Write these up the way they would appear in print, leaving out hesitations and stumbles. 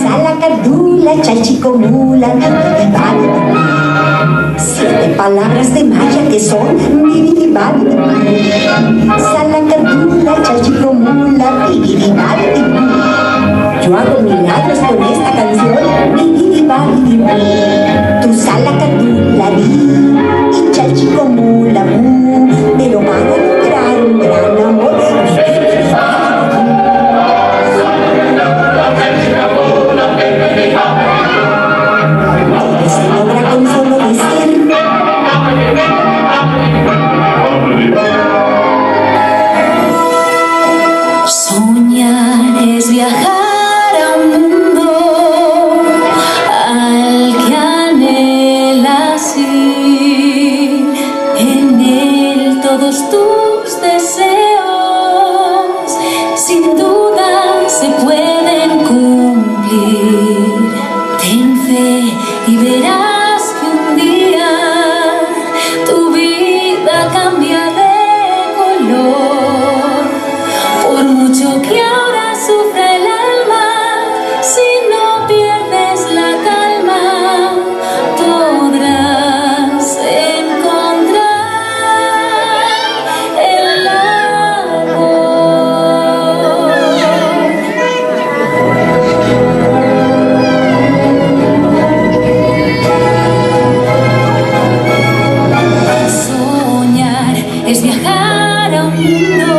Salacardula, chalchicomula, bibidibali. 7 palabras de maya que son bibidibali. Salacardula, chalchicomula, bibidibali. Yo hago milagros con esta canción, bibidibali. Tu salacardula, y chalchicomula, pero van a lograr un gran amor. Se logra con solo decir. Soñar es viajar a un mundo al que anhelas ir. En él todos tus deseos sin duda se pueden cumplir. Ten fe y verás que un día tu vida cambia de color. Por mucho que ahora sufra el alma, si no pierdes la calma, podrás encontrar el amor. Soñar es viajar a un mundo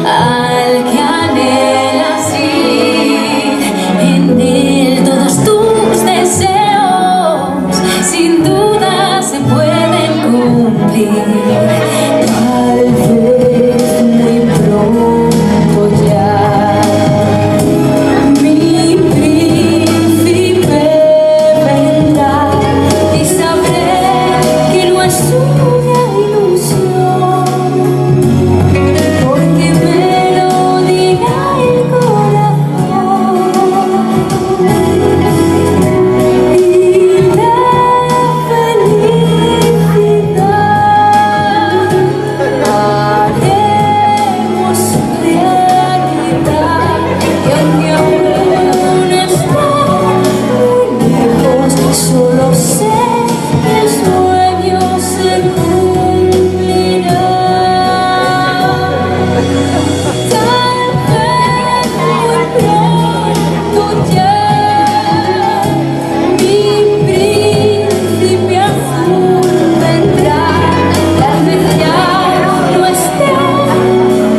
al que anhelas ir. En él todos tus deseos sin duda se pueden cumplir. Tal vez muy pronto ya mi príncipe vendrá y sabré que no es una ilusión, porque me lo dirá el corazón. Y la felicidad haremos realidad. Y aunque aún está muy lejos, solo sé que el sueño se cumplirá. Tal vez muy pronto ya mi príncipe azul vendrá. Tal vez ya no esté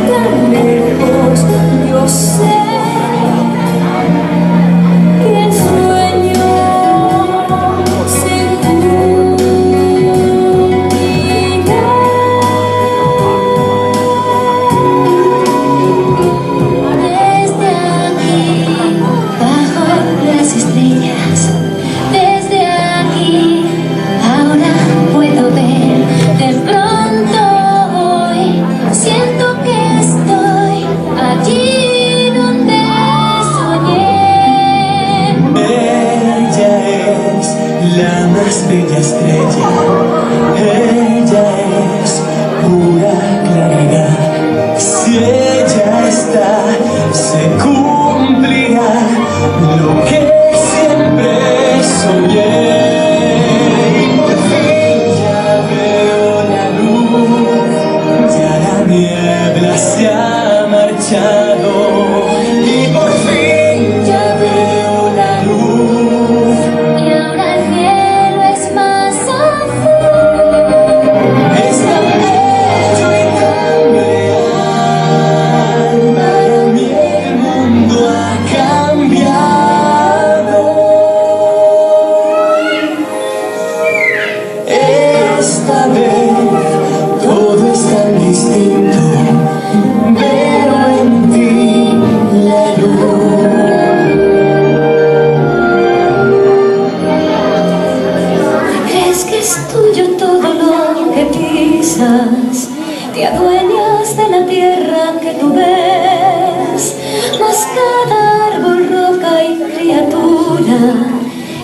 tan lejos. Yo sé que el sueño se cumplirá. Desde aquí, bajo las estrellas, desde aquí, ahora puedo ver. De pronto hoy siento que estoy allí donde soñé. Ella es la más bella estrella, ella es pura claridad. Si ella está, se cumplirá lo que siempre soñé. Y por fin ya veo la luz, ya la niebla se ha marchado. Y por fin ya veo la luz. Y ahora el cielo es más azul. Es tan bello y tan real. Para mí el mundo ha cambiado. Esta vez todo es tan distinto. Veo en ti la luz. ¿Crees que es tuyo todo lo que pisas? Te adueñas de la tierra que tú ves, mas cada árbol, roca y criatura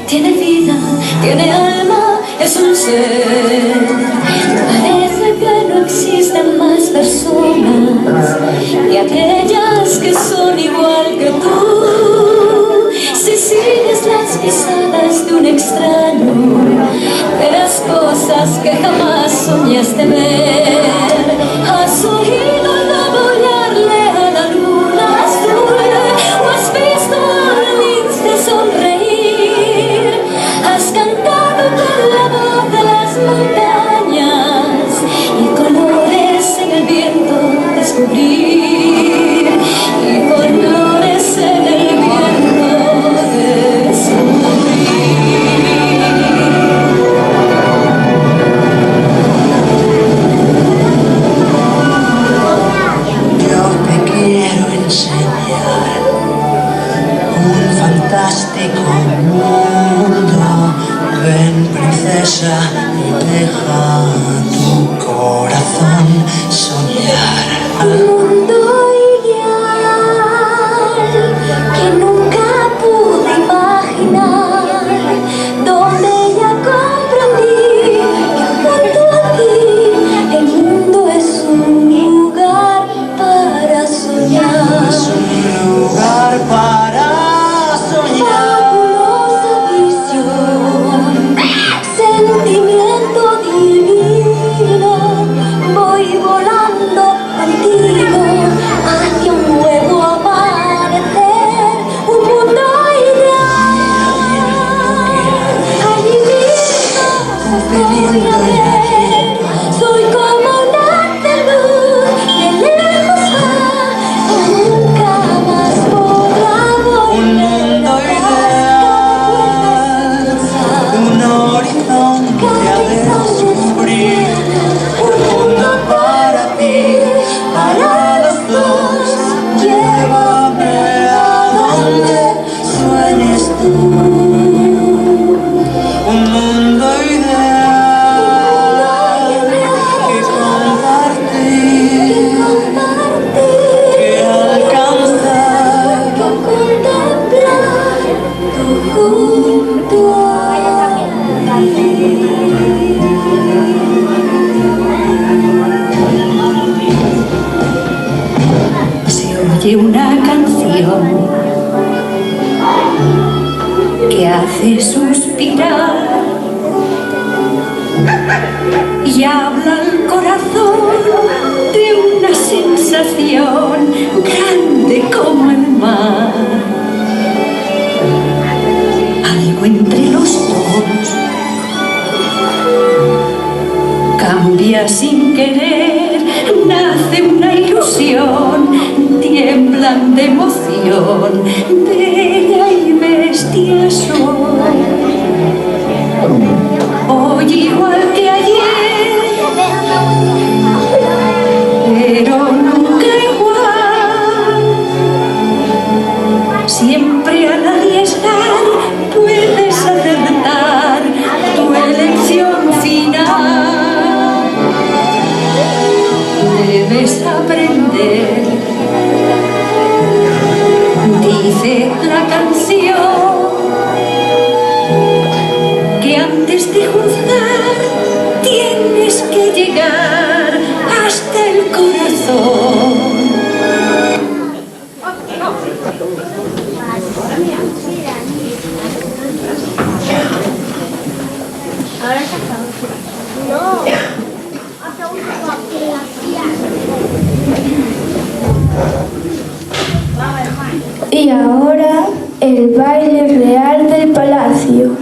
tiene vida, tiene alma, es un ser. Parece que no existen más personas y aquella Un mundo ideal que nunca pude imaginar, donde ya comprendí que junto a ti el mundo es un lugar para soñar. Es un lugar para soñar. Fabulosa visión, sentimiento divino, voy volando contigo hacia un nuevo amanecer, un mundo ideal. Allí mismo voy a ver, soy como una luz que lejos va, nunca más podrá Un volver mundo ideal, un horizonte a descubrir, un mundo para ti, para los dos. Llévame a donde sueñes tú. Un mundo ideal que compartir, que alcanzar. Contemplar junto a ti. Se oye una canción que hace suspirar y habla al corazón de una sensación grande como el mar. Algo entre los dos cambia sin querer, nace una ilusión, tiemblan de emoción, bella y bestia soy. Hoy igual que ayer, pero nunca igual. Siempre al arriesgar puedes acertar tu elección final. Debes aprender, dice la canción, que antes de juzgar tienes que llegar hasta el corazón. Y ahora el baile real del palacio.